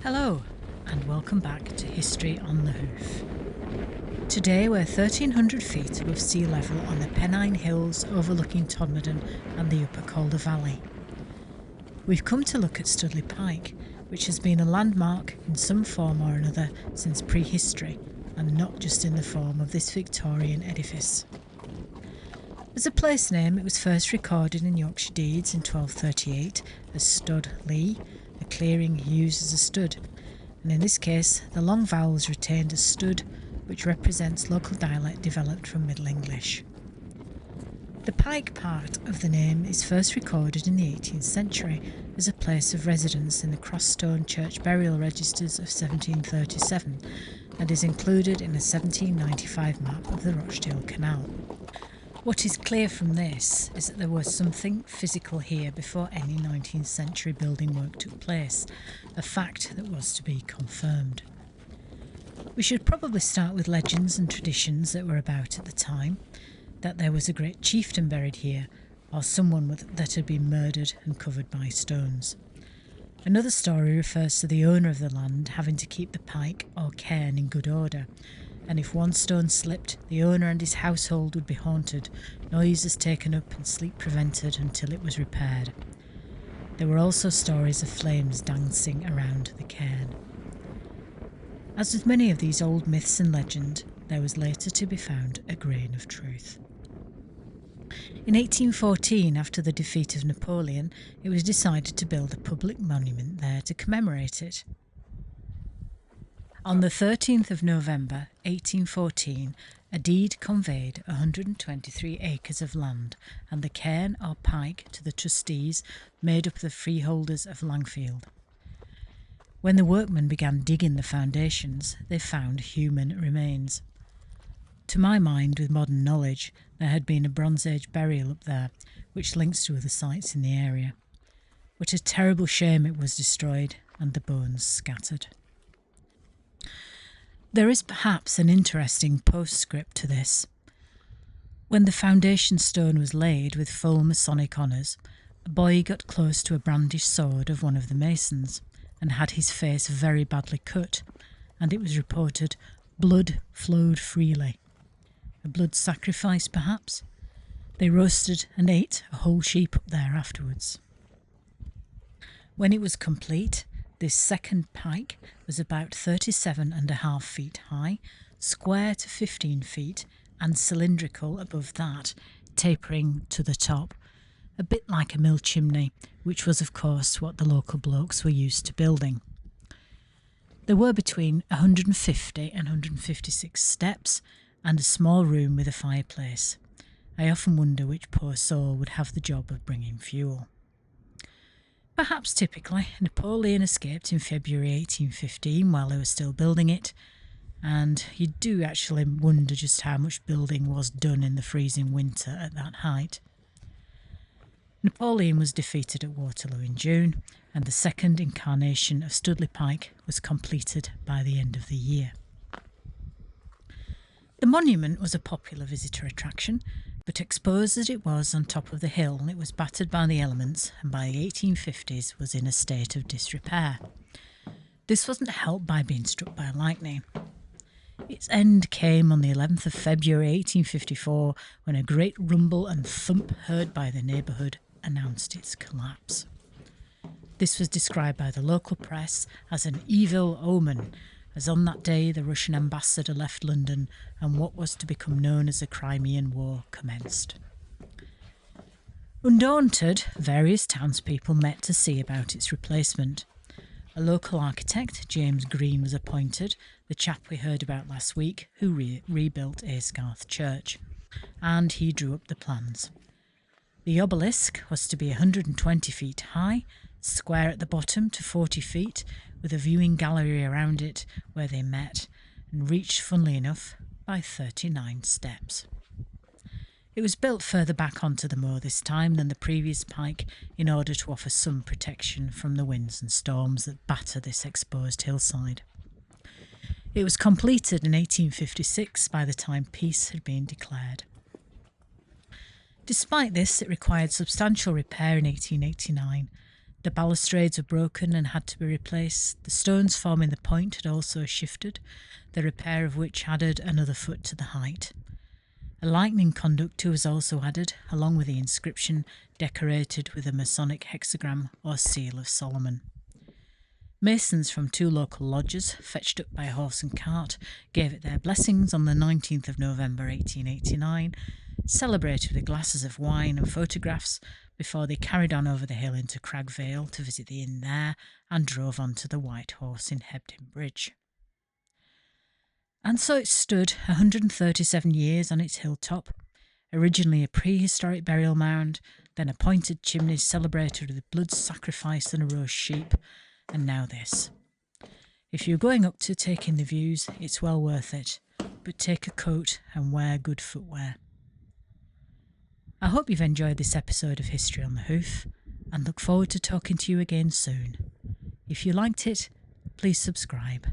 Hello, and welcome back to History on the Hoof. Today we're 1,300 feet above sea level on the Pennine Hills overlooking Todmorden and the upper Calder Valley. We've come to look at Stoodley Pike, which has been a landmark in some form or another since prehistory, and not just in the form of this Victorian edifice. As a place name, it was first recorded in Yorkshire deeds in 1238 as Stoodley, a clearing used as a stud, and in this case the long vowel was retained as stud, which represents local dialect developed from Middle English. The Pike part of the name is first recorded in the 18th century as a place of residence in the Crossstone Church burial registers of 1737 and is included in a 1795 map of the Rochdale Canal. What is clear from this is that there was something physical here before any 19th century building work took place, a fact that was to be confirmed. We should probably start with legends and traditions that were about at the time, that there was a great chieftain buried here, or someone that had been murdered and covered by stones. Another story refers to the owner of the land having to keep the pike or cairn in good order, and if one stone slipped, the owner and his household would be haunted, noises taken up and sleep prevented until it was repaired. There were also stories of flames dancing around the cairn. As with many of these old myths and legend, there was later to be found a grain of truth. In 1814, after the defeat of Napoleon, it was decided to build a public monument there to commemorate it. On the 13th of November 1814, a deed conveyed 123 acres of land and the cairn or pike to the trustees made up of the freeholders of Langfield. When the workmen began digging the foundations, they found human remains. To my mind, with modern knowledge, there had been a Bronze Age burial up there, which links to other sites in the area. What a terrible shame it was destroyed and the bones scattered. There is perhaps an interesting postscript to this. When the foundation stone was laid with full Masonic honours, a boy got close to a brandished sword of one of the masons and had his face very badly cut, and it was reported blood flowed freely. A blood sacrifice, perhaps? They roasted and ate a whole sheep up there afterwards. When it was complete, this second pike was about 37.5 feet high, square to 15 feet, and cylindrical above that, tapering to the top, a bit like a mill chimney, which was of course what the local blokes were used to building. There were between 150 and 156 steps, and a small room with a fireplace. I often wonder which poor soul would have the job of bringing fuel. Perhaps typically, Napoleon escaped in February 1815 while they were still building it, and you do actually wonder just how much building was done in the freezing winter at that height. Napoleon was defeated at Waterloo in June, and the second incarnation of Stoodley Pike was completed by the end of the year. The monument was a popular visitor attraction, but exposed as it was on top of the hill, it was battered by the elements and by the 1850s was in a state of disrepair. This wasn't helped by being struck by lightning. Its end came on the 11th of February 1854 when a great rumble and thump heard by the neighbourhood announced its collapse. This was described by the local press as an evil omen, as on that day the Russian ambassador left London and what was to become known as the Crimean War commenced. Undaunted, various townspeople met to see about its replacement. A local architect, James Green, was appointed, the chap we heard about last week, who rebuilt Aysgarth Church, and he drew up the plans. The obelisk was to be 120 feet high, square at the bottom to 40 feet, with a viewing gallery around it where they met, and reached, funnily enough, by 39 steps. It was built further back onto the moor this time than the previous pike in order to offer some protection from the winds and storms that batter this exposed hillside. It was completed in 1856 by the time peace had been declared. Despite this, it required substantial repair in 1889. The balustrades were broken and had to be replaced. The stones forming the point had also shifted, the repair of which added another foot to the height. A lightning conductor was also added, along with the inscription decorated with a Masonic hexagram or seal of Solomon. Masons from 2 local lodges, fetched up by horse and cart, gave it their blessings on the 19th of November 1889, celebrated with glasses of wine and photographs before they carried on over the hill into Crag Vale to visit the inn there and drove on to the White Horse in Hebden Bridge. And so it stood 137 years on its hilltop, originally a prehistoric burial mound, then a pointed chimney celebrated with blood sacrifice and a roast sheep, and now this. If you're going up to take in the views, it's well worth it, but take a coat and wear good footwear. I hope you've enjoyed this episode of History on the Hoof, and look forward to talking to you again soon. If you liked it, please subscribe.